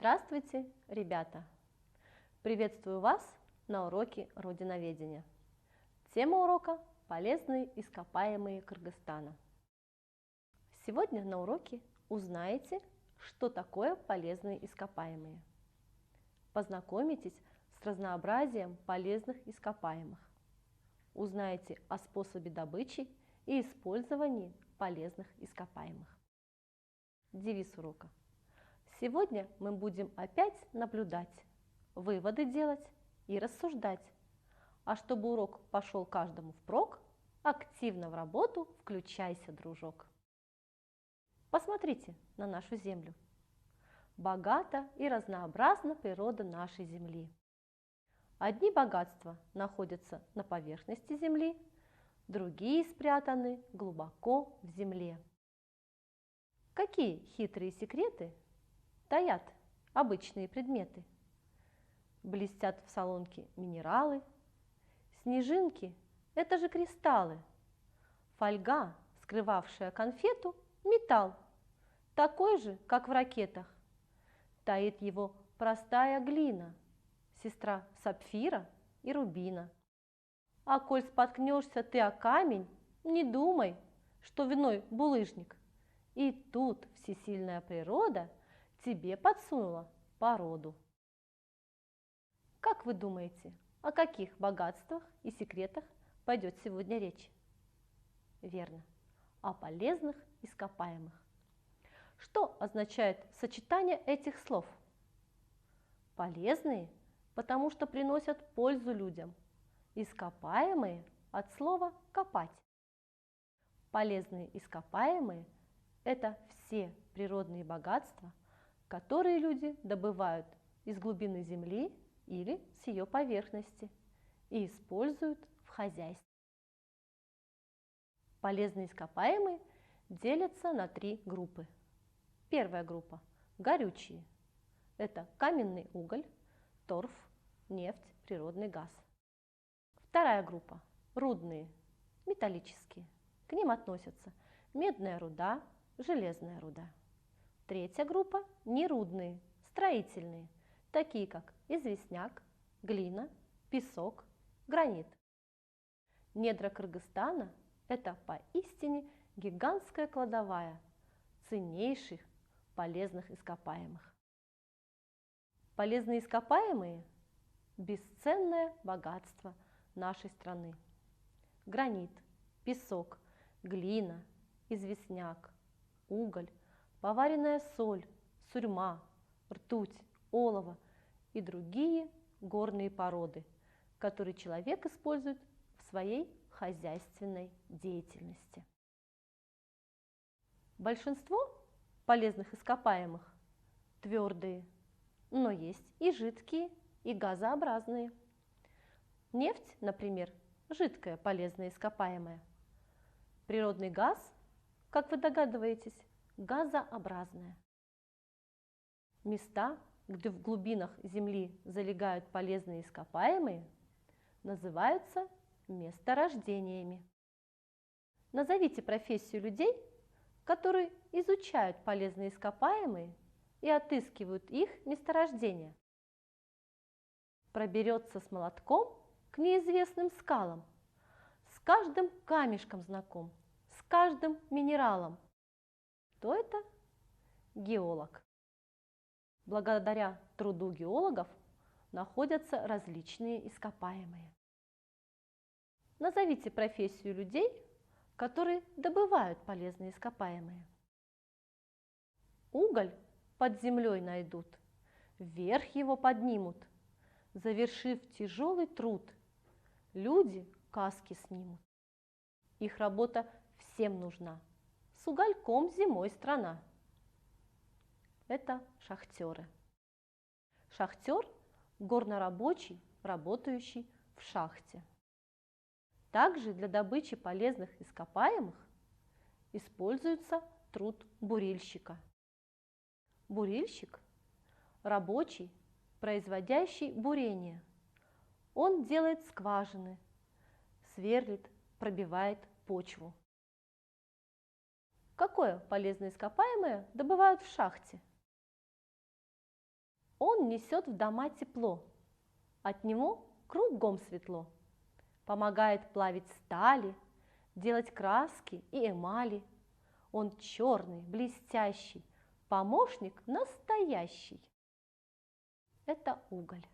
Здравствуйте, ребята! Приветствую вас на уроке Родиноведения. Тема урока – полезные ископаемые Кыргызстана. Сегодня на уроке узнаете, что такое полезные ископаемые. Познакомитесь с разнообразием полезных ископаемых. Узнаете о способе добычи и использовании полезных ископаемых. Девиз урока. Сегодня мы будем опять наблюдать, выводы делать и рассуждать. А чтобы урок пошел каждому впрок, активно в работу включайся, дружок. Посмотрите на нашу землю. Богата и разнообразна природа нашей земли. Одни богатства находятся на поверхности земли, другие спрятаны глубоко в земле. Какие хитрые секреты таят обычные предметы? Блестят в солонке минералы, снежинки – это же кристаллы, фольга, скрывавшая конфету – металл, такой же, как в ракетах. Таит его простая глина, сестра сапфира и рубина. А коль споткнешься ты о камень, не думай, что виной булыжник. И тут всесильная природа тебе подсунула породу. Как вы думаете, о каких богатствах и секретах пойдет сегодня речь? Верно, о полезных ископаемых. Что означает сочетание этих слов? Полезные, потому что приносят пользу людям. Ископаемые от слова «копать». Полезные ископаемые – это все природные богатства, которые люди добывают из глубины земли или с ее поверхности и используют в хозяйстве. Полезные ископаемые делятся на три группы. Первая группа – горючие. Это каменный уголь, торф, нефть, природный газ. Вторая группа – рудные, металлические. К ним относятся медная руда, железная руда. Третья группа – нерудные, строительные, такие как известняк, глина, песок, гранит. Недра Кыргызстана – это поистине гигантская кладовая ценнейших полезных ископаемых. Полезные ископаемые – бесценное богатство нашей страны. Гранит, песок, глина, известняк, уголь, поваренная соль, сурьма, ртуть, олово и другие горные породы, которые человек использует в своей хозяйственной деятельности. Большинство полезных ископаемых твердые, но есть и жидкие, и газообразные. Нефть, например, жидкое полезное ископаемое. Природный газ, как вы догадываетесь, газообразное. Места, где в глубинах земли залегают полезные ископаемые, называются месторождениями. Назовите профессию людей, которые изучают полезные ископаемые и отыскивают их месторождения. Проберется с молотком к неизвестным скалам, с каждым камешком знаком, с каждым минералом. Кто это? Геолог. Благодаря труду геологов находятся различные ископаемые. Назовите профессию людей, которые добывают полезные ископаемые. Уголь под землей найдут, вверх его поднимут, завершив тяжелый труд, люди каски снимут. Их работа всем нужна, с угольком зимой страна. Это шахтеры. Шахтер – горнорабочий, работающий в шахте. Также для добычи полезных ископаемых используется труд бурильщика. Бурильщик – рабочий, производящий бурение. Он делает скважины, сверлит, пробивает почву. Какое полезное ископаемое добывают в шахте? Он несет в дома тепло, от него кругом светло. Помогает плавить стали, делать краски и эмали. Он черный, блестящий, помощник настоящий. Это уголь.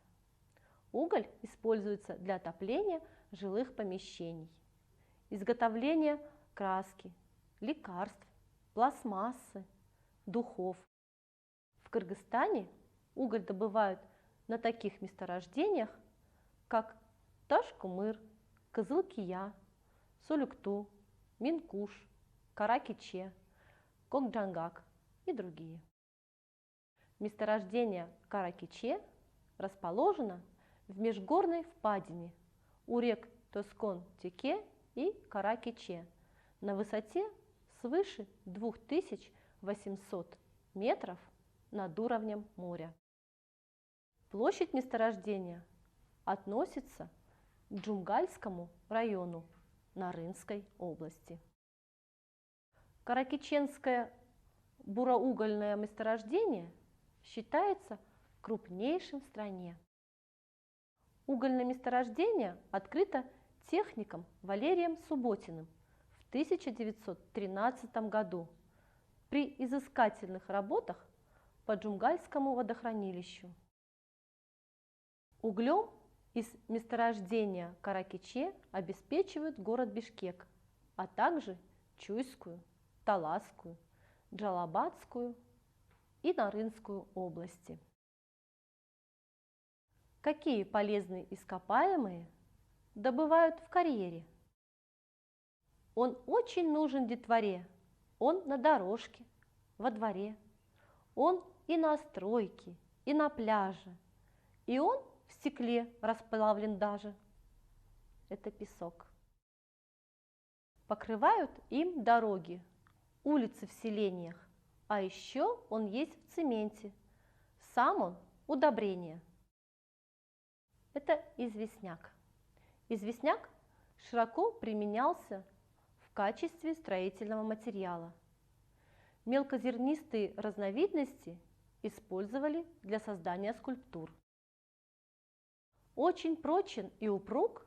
Уголь используется для отопления жилых помещений, изготовления краски, лекарств, пластмассы, духов. В Кыргызстане уголь добывают на таких месторождениях, как Таш-Кумыр, Кызыл-Кия, Солюкту, Минкуш, Кара-Кече, Кокджангак и другие. Месторождение Кара-Кече расположено в межгорной впадине у рек Тоскон-Теке и Кара-Кече на высоте свыше 2800 метров над уровнем моря. Площадь месторождения относится к Джумгальскому району Нарынской области. Каракеченское буроугольное месторождение считается крупнейшим в стране. Угольное месторождение открыто техником Валерием Субботиным в 1913 году при изыскательных работах по Джумгальскому водохранилищу. Углем из месторождения Кара-Кече обеспечивают город Бишкек, а также Чуйскую, Таласскую, Джалабадскую и Нарынскую области. Какие полезные ископаемые добывают в карьере? Он очень нужен детворе, он на дорожке, во дворе, он и на стройке, и на пляже, и он в стекле расплавлен даже. Это песок. Покрывают им дороги, улицы в селениях, а еще он есть в цементе. Сам он удобрение. Это известняк. Известняк широко применялся в качестве строительного материала. Мелкозернистые разновидности использовали для создания скульптур. Очень прочен и упруг,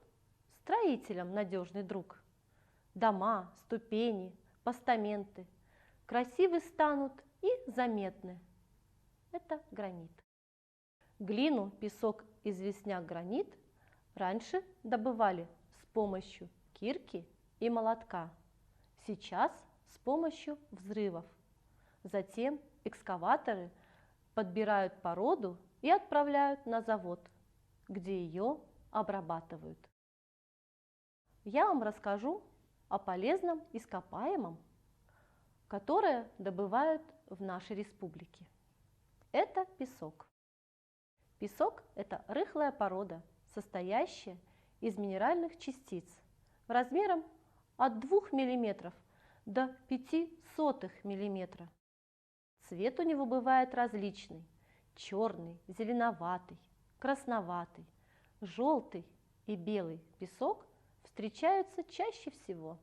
строителям надежный друг. Дома, ступени, постаменты красивы станут и заметны. Это гранит. Глину, песок, известняк, гранит раньше добывали с помощью кирки и молотка, сейчас с помощью взрывов. Затем экскаваторы подбирают породу и отправляют на завод, где ее обрабатывают. Я вам расскажу о полезном ископаемом, которое добывают в нашей республике. Это песок. Песок – это рыхлая порода, состоящая из минеральных частиц размером от 2 мм до 0,05 мм. Цвет у него бывает различный – черный, зеленоватый, красноватый, желтый и белый песок встречаются чаще всего.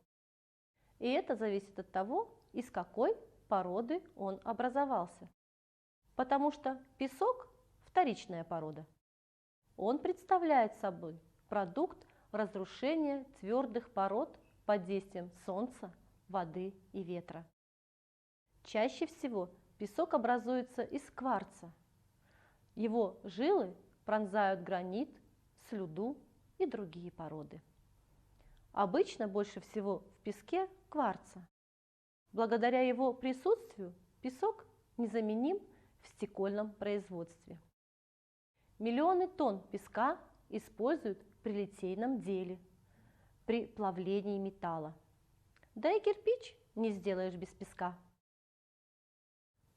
И это зависит от того, из какой породы он образовался. Потому что песок – вторичная порода. Он представляет собой продукт разрушения твердых пород под действием солнца, воды и ветра. Чаще всего песок образуется из кварца. Его жилы пронзают гранит, слюду и другие породы. Обычно больше всего в песке кварца. Благодаря его присутствию песок незаменим в стекольном производстве. Миллионы тонн песка используют при литейном деле, при плавлении металла. Да и кирпич не сделаешь без песка.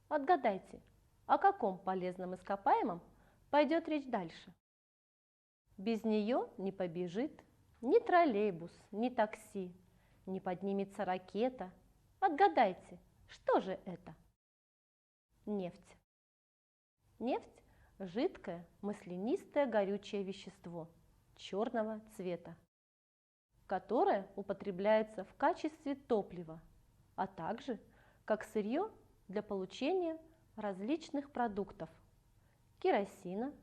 Отгадайте, о каком полезном ископаемом пойдет речь дальше? Без нее не побежит ни троллейбус, ни такси, не поднимется ракета. Отгадайте, что же это? Нефть. Нефть – жидкое, маслянистое горючее вещество черного цвета, которое употребляется в качестве топлива, а также как сырье для получения различных продуктов – керосина,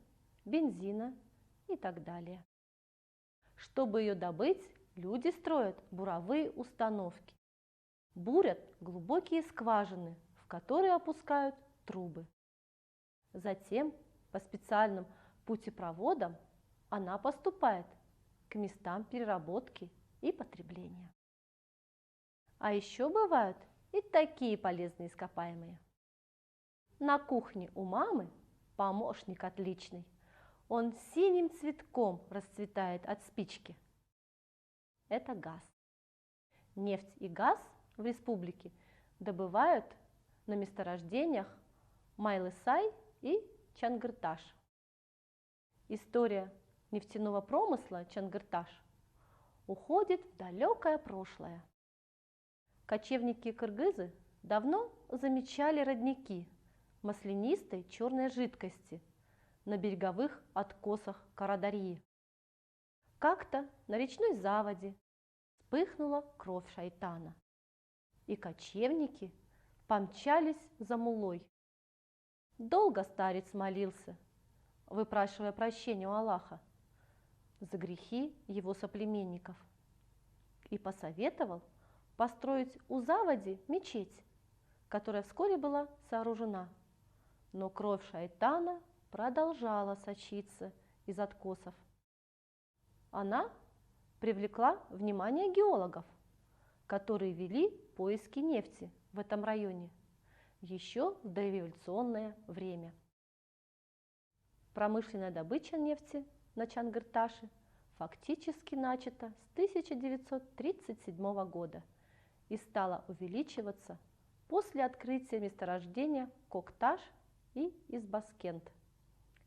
бензина и так далее. Чтобы ее добыть, люди строят буровые установки, бурят глубокие скважины, в которые опускают трубы. Затем по специальным путепроводам она поступает к местам переработки и потребления. А еще бывают и такие полезные ископаемые. На кухне у мамы помощник отличный. Он синим цветком расцветает от спички. Это газ. Нефть и газ в республике добывают на месторождениях Майлысай и Чангырташ. История нефтяного промысла Чангырташ уходит в далекое прошлое. Кочевники-кыргызы давно замечали родники маслянистой черной жидкости на береговых откосах Карадарьи. Как-то на речной заводе вспыхнула кровь шайтана, и кочевники помчались за муллой. Долго старец молился, выпрашивая прощения у Аллаха за грехи его соплеменников, и посоветовал построить у заводи мечеть, которая вскоре была сооружена. Но кровь шайтана продолжала сочиться из откосов. Она привлекла внимание геологов, которые вели поиски нефти в этом районе еще в дореволюционное время. Промышленная добыча нефти на Чангырташе фактически начата с 1937 года и стала увеличиваться после открытия месторождения Кокташ и Избаскент.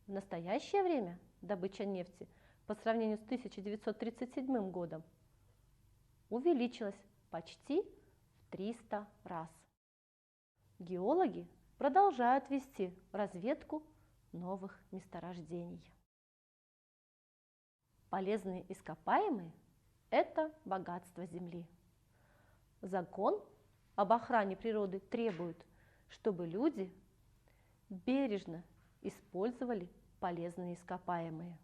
В настоящее время добыча нефти по сравнению с 1937 годом увеличилась почти в 300 раз. Геологи продолжают вести разведку новых месторождений. Полезные ископаемые – это богатство Земли. Закон об охране природы требует, чтобы люди бережно использовали полезные ископаемые,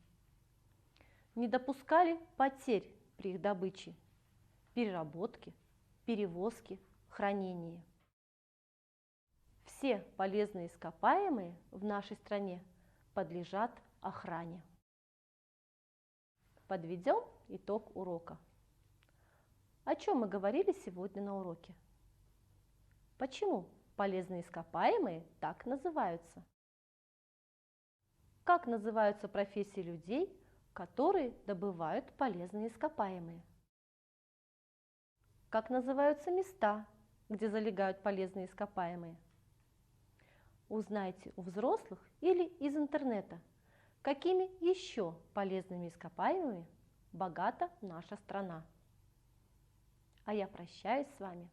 не допускали потерь при их добыче, переработке, перевозке, хранении. Все полезные ископаемые в нашей стране подлежат охране. Подведем итог урока. О чем мы говорили сегодня на уроке? Почему полезные ископаемые так называются? Как называются профессии людей, которые добывают полезные ископаемые? Как называются места, где залегают полезные ископаемые? Узнайте у взрослых или из интернета, какими еще полезными ископаемыми богата наша страна. А я прощаюсь с вами.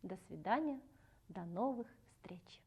До свидания, до новых встреч!